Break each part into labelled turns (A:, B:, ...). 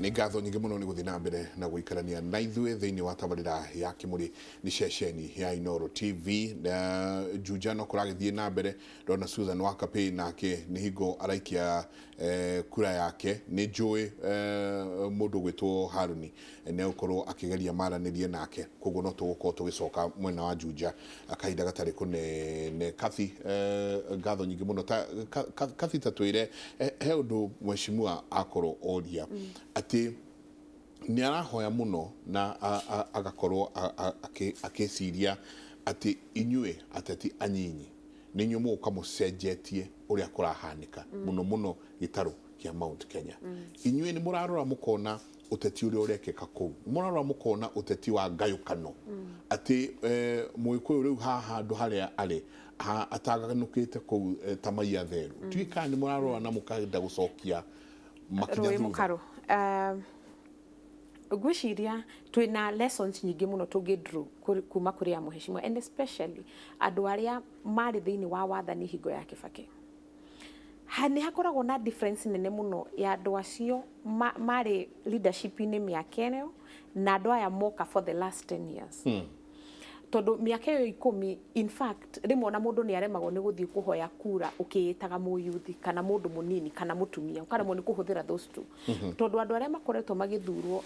A: nĩ ngatho nyingĩ mũno nĩ gũthiĩ na mbere na gũikarania na ithuĩ thĩinĩ wa tabarĩra ya Kĩmũrĩ nĩ ceceni ya Inooro TV na Juja no kũragĩthiĩ na mbere ndona Susan Wakapi nake nĩ hingo araikia kura yake nĩ njũĩ mũndũ gwĩtwo Haruni nĩ gũkorwo akĩgeria maranĩrie nake koguo no tũgũkorwo tũgĩcoka mwena wa Juja akahinda gatarĩ kũnene. Kathi ngatho nyingĩ mũno Kathi ta twĩre he ũndũ mheshimiwa akorwo oria atĩ nĩ arahoya mũno na agakorwo akĩciria atĩ inyuĩ ateti anyinyi nĩ inyuĩ mũgũka mũcenjetie ũrĩa kũrahanĩka mũno mũno gĩtarũ kĩa Mount Kenya. Inyuĩ nĩ mũrarora mũkona ũteti ũrĩa ũrekĩka kũu, mũrarora mũkona ũteti wa ngayũkano atĩ mũgĩkũyũ rĩu haha handũ harĩa arĩ ataganũkĩte kũu ta maiya therũ tuĩka nĩ mũrarora na mũkenda gũcokia makinya thutha.
B: Gwĩciria twĩna lessons nyingĩ mũno tũngĩdraw kuma kũrĩ mheshimiwa and especially andũ arĩa marĩ thĩinĩ wa wathani hingo ya Kibaki. Nĩ hakoragwo na difference nene mũno ya andũ acio marĩ leadership-inĩ mĩaka ĩyo na andũ aya moka for the last 10 years. Tondũ mĩaka ĩyo 10 in fact rĩmwe ona mũndũ nĩ aremagwo nĩ gũthiĩ kũhoya kura ũkĩĩtaga mũyuthi kana mũndũ mũnini kana mũtumia ũkaremwo nĩ kũhũthĩra those two. Tondũ andũ arĩa makoretwo magĩthurwo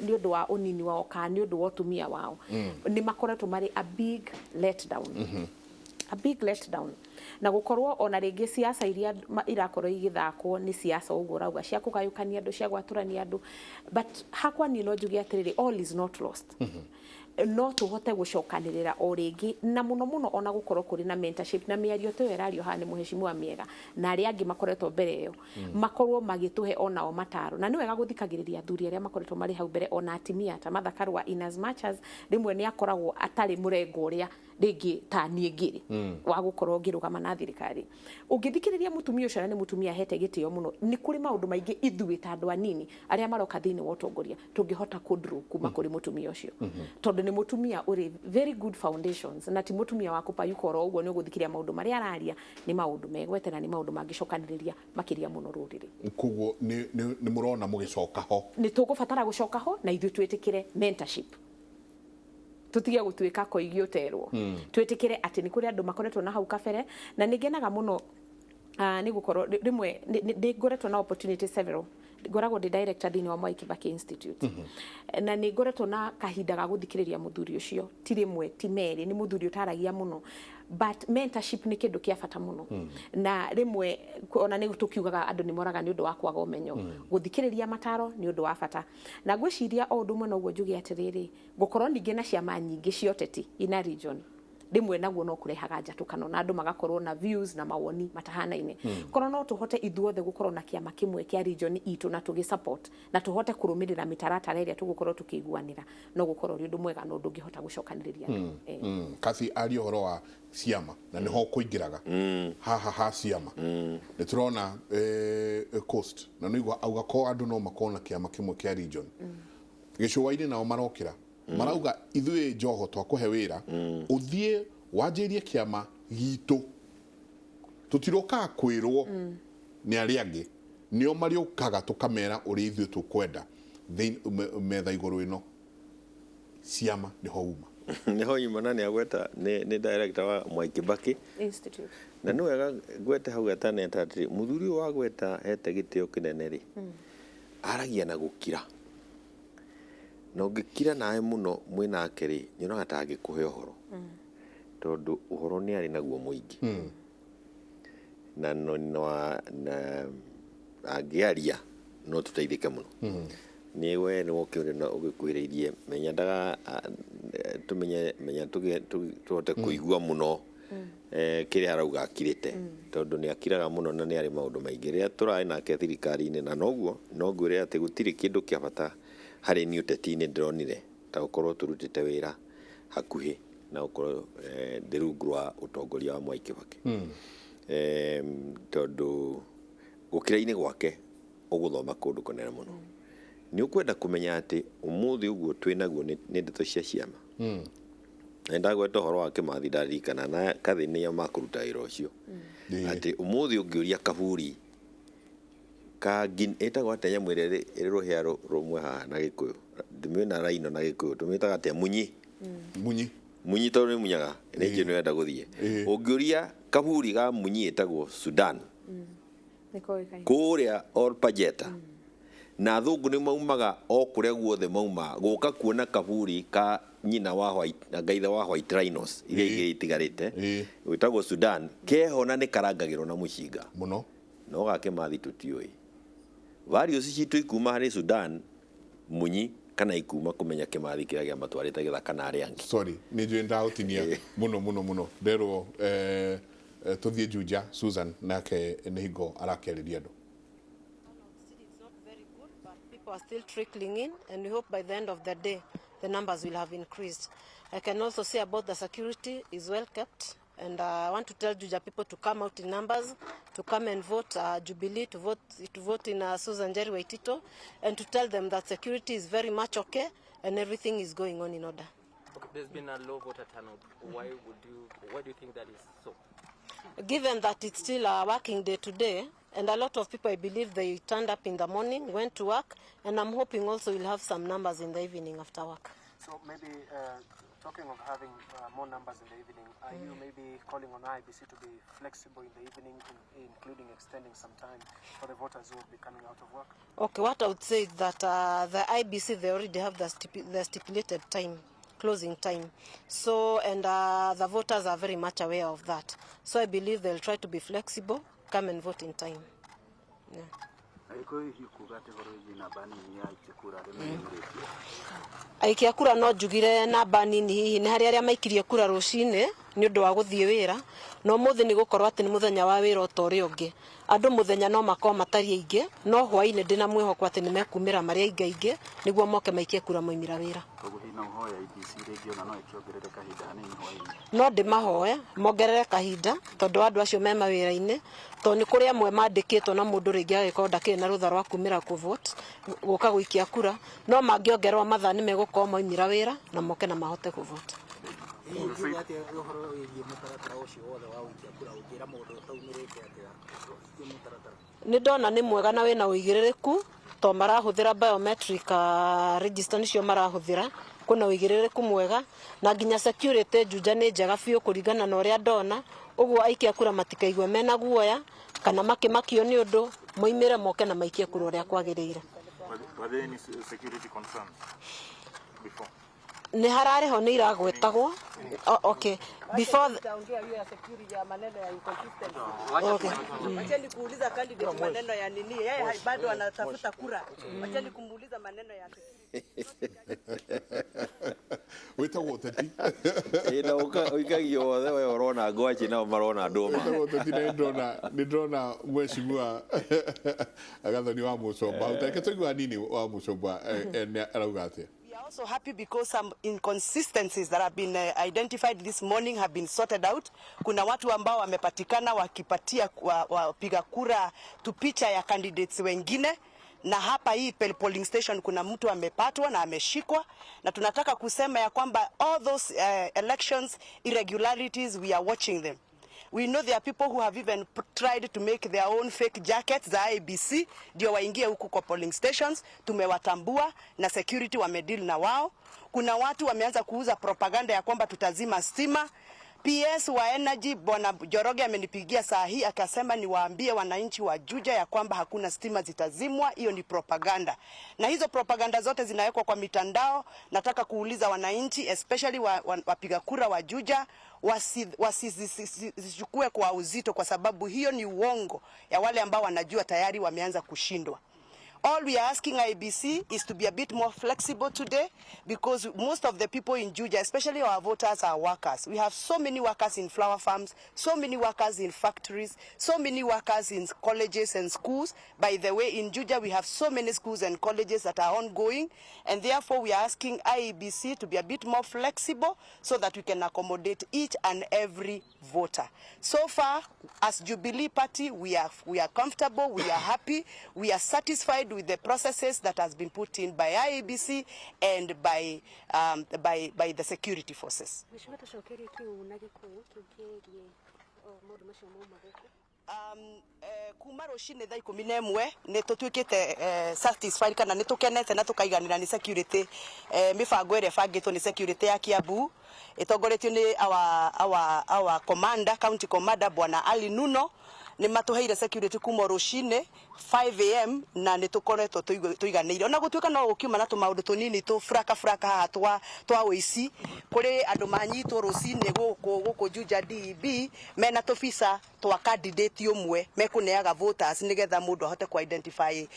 B: nĩ ũndũ wa ũnini wao kana nĩ ũndũ wa ũtumia wao nĩ makoretwo marĩ a big letdown. A big letdown. Na gũkorwo ona rĩngĩ siasa iria irakorwo igĩthakwo nĩ siasa ũguo rauga cia kũgayũkania andũ cia gwatũrania andũ, but hakwa niĩ no njuge atĩrĩrĩ all is not lost. No tũhote gũcokanĩrĩra o rĩngĩ na mũno mũno ona gũkorwo kũrĩ na mentorship na mĩario tũyo ĩrario haha nĩ mheshimiwa mĩega na arĩa angĩ makoretwo mbere ĩyo makorwo magĩtũhe onao mataro na nĩ wega gũthikagĩrĩria athuri arĩa makoretwo marĩ hau mbere ona atimia ta Martha Karua in as much as rĩmwe nĩ akoragwo atarĩ mũrengo ũrĩa rĩngĩ ta niĩ ngĩrĩ wa gũkorwo ngĩrũgama na thirikari. Ũngĩthikĩrĩria mũtumia ũcio na nĩ mũtumia ahete gĩtĩo mũno nĩ kũrĩ maũndũ maingĩ ithuĩ ta andũ anini arĩa maroka thĩinĩ wa ũtongoria tũngĩhota kũdraw kuma kũrĩ mũtumia ũcio tondũ nĩ mũtumia ũrĩ very good foundations na ti mũtumia wa kũpayuka oro ũguo nĩ ũgũthikĩria maũndũ marĩa araria nĩ maũndũ megwete na nĩ maũndũ mangĩcokanĩrĩria makĩria mũno rũrĩrĩ.
A: Koguo nĩ mũrona mũgĩcoka ho.
B: Nĩ tũgũbatara gũcoka ho na ithuĩ twĩtĩkĩre mentorship. Tutige gũtuĩka koigi ũterwo. Twĩtĩkĩre atĩ nĩ kũrĩ andũ makoretwo na hau kabere na nĩ ngenaga mũno nĩ gũkorwo rĩmwe nĩ ngoretwo na opportunity several ngoragwo ndĩ director thĩinĩ wa Mwai Kibaki Institute na nĩ ngoretwo na kahinda ga gũthikĩrĩria mũthuri ũcio ti rĩmwe ti merĩ nĩ mũthuri ũtaragia mũno but mentorship nĩ kĩndũ kĩa bata mũno na rĩmwe ona nĩ tũkiugaga andũ nĩ moraga nĩ ũndũ wa kwaga ũmenyo gũthikĩrĩria mataro nĩ ũndũ wa bata na ngwĩciria o ũndũ ũmwe noguo njuge atĩrĩrĩ gũkorwo ningĩ na ciama nyingĩ cia ũteti ina region rĩmwe naguo no kũrehaga njatũkano na andũ magakorwo na views na mawoni matahanaine korwo no tũhote ithuothe gũkorwo na kĩama kĩmwe kĩa region itũ na tũgĩ support na tũhote kũrũmĩrĩra mĩtaratara ĩrĩa tũgũkorwo tũkĩiguanĩra no gũkorwo ũndũ mwega no ndũngĩhota gũcokanĩrĩria.
A: Kathi aria ũhoro wa ciama na nĩho kũingĩraga haha ha ciama nĩ tũrona coast na nĩguo augakorwo andũ no makorwo na kĩama kĩmwe kĩa region gĩcũa-inĩ nao marokĩra marauga ithuĩ Njoho twakũhe wĩra ũthiĩ wanjĩrie kĩama gitũ tũtirokaga kwĩrwo nĩ arĩa angĩ nĩo marĩũkaga tũkamera ũrĩa ithuĩ tũkwenda metha igũrũ ĩno ciama nĩho uma
C: nĩho ima na nĩ agweta nĩ director wa Mwai Kibaki
B: Institute
C: na nĩ wega gwete hau ataneta atĩ mũthuri wa gweta hete gĩtĩo kĩnene rĩ aragia na gũkira na ũngĩkira nawe mũno mwĩnake rĩ nyonaga ta angĩkũhe ũhoro tondũ ũhoro nĩ arĩ naguo mũingĩ na angĩaria no tũteithĩke mũno nĩ we nĩ ũgĩkwĩrĩirie menya ndaga menya tũhote kũigua mũno kĩrĩa arauga akirĩte tondũ nĩ akiraga mũno na nĩ arĩ maũndũ maingĩ rĩrĩa tũraĩ nake thirikari-inĩ na noguo no ngwĩre atĩ gũtirĩ kĩndũ kĩa bata harĩ niĩ ũteti-inĩ ndĩronire ta gũkorwo tũrutĩte wĩra hakuhĩ na gũkorwo ndĩ rungu rwa ũtongoria wa Mwai Kibaki tondũ gũkĩra-inĩ gwake ũgũthoma kũndũ kũnene mũno nĩ ũkwenda kũmenya atĩ ũmũthĩ ũguo twĩnaguo nĩ ndeto cia ciama na ndagweta ũhoro wa Kĩmathi ndaririkana na Kathĩ nĩo makũruta wĩra ũcio atĩ ũmũthĩ ũngĩũria Kaburi kagin etagwo atia nyamũ ĩrĩa ĩrĩ rũhĩa rũmwe haha na Gĩkũyũ ndĩmĩona raino na Gĩkũyũ tũmĩtaga atia munyi munyi tondũ nĩ munyaga nĩ njĩ nĩwenda gũthiĩ ũngĩũria kaburi ga munyi etagwo Sudan kũrĩa Olpajeta na thũngũ nĩ maumaga o kũrĩa guothe mauma gũka kuona kaburi ka nyina wa white na gaitha wa white rhinos iria igĩrĩ itigarĩte gwĩtagwo Sudan keho na nĩ karangagĩrwo na mũcinga
A: mũno
C: no gake mathi tũtiũĩ various citũ ikuma harĩ Sudan munyi kana ikuma kũmenya kĩmathi kĩrĩa gĩa matwarĩte gĩthaka na arĩa angĩ
A: sorry nĩ njũĩ ndaũtinia mũno nderwo tũthiĩ Juja Susan nake nĩ hingo arakerĩria andũ.
D: People are still trickling in, and we hope by the end of the day the numbers will have increased. I can also say about the security is well kept, and I want to tell Juja people to come out in numbers, to come and vote Jubilee, to vote in Susan Njeri Waitito, and to tell them that security is very much okay and everything is going on in order.
E: Okay, there's been a low voter turnout. Why do you think that is so?
D: Given that it's still a working day today, and a lot of people, I believe, they turned up in the morning, went to work, and I'm hoping also we'll have some numbers in the evening after work.
F: So maybe talking of having more numbers in the evening, are you maybe calling on IEBC to be flexible in the evening, including extending some time for the voters who will be coming out of work?
D: Okay, what I would say is that the IEBC, they already have the stipulated time, closing time. So, and the voters are very much aware of that. So I believe they'll try to be flexible, come and vote in time. Yeah. Aikia kura no njugire namba nini hihi nĩ harĩ arĩa maikirie kura rũcinĩ nĩ ũndũ wa gũthiĩ wĩra no mũthĩ nĩ gũkorwo atĩ nĩ mũthenya wa wĩra ũta ũrĩa ũngĩ andũ mũthenya no makorwo matari aingĩ no hwaĩ-inĩ ndĩna mwĩhoko atĩ nĩ mekumĩra marĩa aingĩ nĩguo moke maikie kura moimĩra wĩra no ndĩmahoe mongerere kahinda tondũ andũ acio me mawĩra-inĩ tondũ nĩ kũrĩ amwe mandĩkĩtwo na mũndũ rĩngĩ agĩkorwo ndakĩrĩ na rũtha rwa kumĩra kũvote gũka gũikia kura no mangĩongererwo mathaa nĩ megũkorwo moimĩra wĩra na moke na mahote kũvote. Nĩ ndona nĩ mwega na wĩna ũigĩrĩrĩku to marahũthĩra biometric register nĩcio marahũthĩra kuna ũigĩrĩrĩku mwega na nginya security Juja nĩ njega biũ kũringana na ũrĩa ndona ũguo aikia kura matikaigwe mena guoya kana makĩmakio nĩ ũndũ moimĩre moke na maikie kura ũrĩa kwagĩrĩire.
G: Were there any security concerns before?
D: Nĩ hararĩho nĩ iragwetagwo okay before
H: okay acheni kuuliza candidate maneno ya nini yeye bado anatafuta kura acheni kumuuliza maneno ya
A: wĩtagwo ũteti
C: ĩna ũikagio wothe we ũrona ngwaci nao marona ndũma
A: wĩtagwo ũteti na nĩ ndĩrona mwecimua Agathoni wa Mũcomba ũteke tũigua nini wa Mũcomba arauga atĩa.
H: We are also happy because some inconsistencies that have been identified this morning have been sorted out. Kuna watu ambao wamepatikana wakipatia wapiga kura tu picha ya candidates wengine na hapa hii polling station kuna mtu amepatwa na ameshikwa na tunataka kusema ya kwamba all those elections irregularities we are watching them. We know there are people who have even tried to make their own fake jackets za IEBC ndio waingie huku kwa polling stations. Tumewatambua na security wamedeal na wao. Kuna watu wameanza kuuza propaganda ya kwamba tutazima stima. PS wa energy Bwana Joroge amenipigia saa hii akasema niwaambie wananchi wa Juja ya kwamba hakuna stima zitazimwa. Hiyo ni propaganda. Na hizo propaganda zote zinawekwa kwa mitandao. Nataka kuuliza wananchi especially wapiga kura wa Juja wasizichukue kwa uzito kwa sababu hiyo ni uongo ya wale ambao wanajua tayari wameanza kushindwa. All we are asking IEBC is to be a bit more flexible today because most of the people in Juja, especially our voters, are workers. We have so many workers in flower farms, so many workers in factories, so many workers in colleges and schools. By the way, in Juja we have so many schools and colleges that are ongoing, and therefore we are asking IEBC to be a bit more flexible so that we can accommodate each and every voter. So far, as Jubilee Party, we are comfortable, we are happy, we are satisfied with the processes that has been put in by IEBC and by the security forces. kuma rucini thaa 11 nä tå tuä kä te satisfied kana nä tå kenete na tå kaiganä ra nä security mä bango ä rä a bangä two nä security ya Kiambu ä tongoretio nä our commander county commander bwana Ali Nuno nä matå heire security kuma rucini 5am na nä tå koretwo tå iganä ire ona gå tuä ka no gå kiuma na tå maå ndå tå nini tå buraka haha twa å ici kå rä andå manyitwo rucini gå kå Juja DEB mena tå bica twa candidate å mwe mekå neaga voters nä getha må ndå ahote kå identify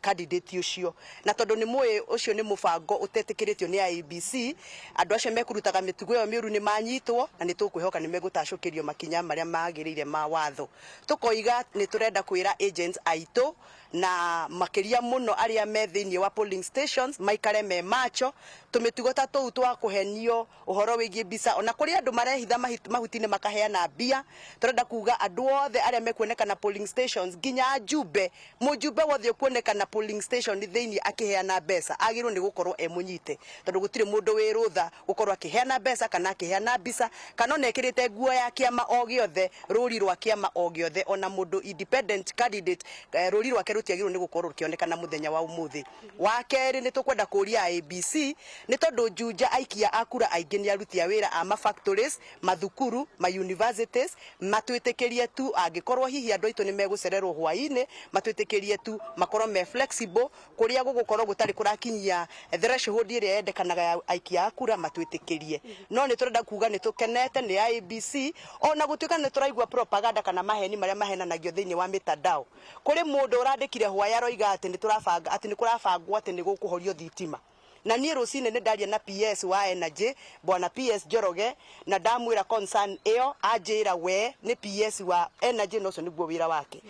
H: candidate å cio na tondå nä mwä å cio nä må bango å tetä kä rä tio nä IEBC andå acio mekå rutaga mä tugo ä yo mä ru nä manyitwo na nä tå kwä hoka nä megå tacå kä rio makinya marä a magä rä ire ma watho tå koiga nä tå renda kwä ra agents aitå na makiria muno aria me thiini wa polling stations maikare me macho tumitugo ta tou twa kuhenio uhoro wigie bisa ona kuri andu marehitha mahutine makaheana mbia turenda kuga andu othe aria mekuonekana polling stations ginya njumbe mujumbe wothe ukuonekana polling station thiini akiheana mbeca agirwo ni gukorwo munyite tondu gutire mundu wi rutha gukorwo akiheana mbeca kana akiheana mbisa kana nekirite nguo ya kiama o giothe ruri rwa kiama o giothe ona mundu independent candidate ruri rwake rutiagirwo ni gukorwo rukionekana muthenya wa umuthi wa keri ni tukwenda kuria ABC ni tondu Juja aikia akura aingi ni aruti a wira a ma factories mathukuru ma universities matwitikirie tu angikorwo hihi andu aitu ni megucererwo hwaini matwitikirie tu makorwo me flexible kuria gugukorwo gutari kurakinyia threshold iria yendekanaga ya aikia akura matwitikirie no ni turenda kuga ni tukenete ni ABC ona gutuika ni turaigua propaganda kana maheni maria mahenanagio thiini wa mitandao kuri mundu urandikire hwaya roiga ati ni turabanga ati ni kurabangwo ati ni gukuhorio thitima na niä rå cinä nä ndaria na PS wa energy bwana PS Njoroge na ndamwä ra concern ä yo anjä ra we nä PS wa energy no cio nä guo wä ra wake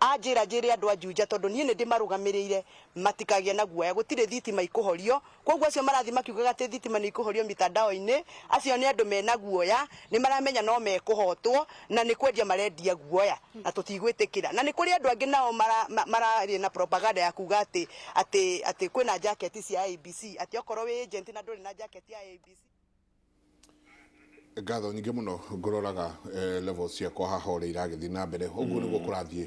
H: anjä ra njä re andå a Juja tondå niä nä ndä marå gamä rä ire matikagie na guoya gå tirä thitima ikå horio koguo acio marathi makiugaga atä thitima nä ikå horio mitandao-inä acio nä andå mena guoya nä maramenya no mekå hotwo na nä kwendia marendia guoya na tå tigwä tä kä ra na nä kå rä andå angä nao mararä na propaganda ya kuga atä kwä na jacket cia ABC ati okorwo wi agent na nduri na jacket ya ABC
A: ngatho nyingä må no ngå roraga level ciakwa haha å rä iragä thiä na mbere å guo nä guo kå rathiä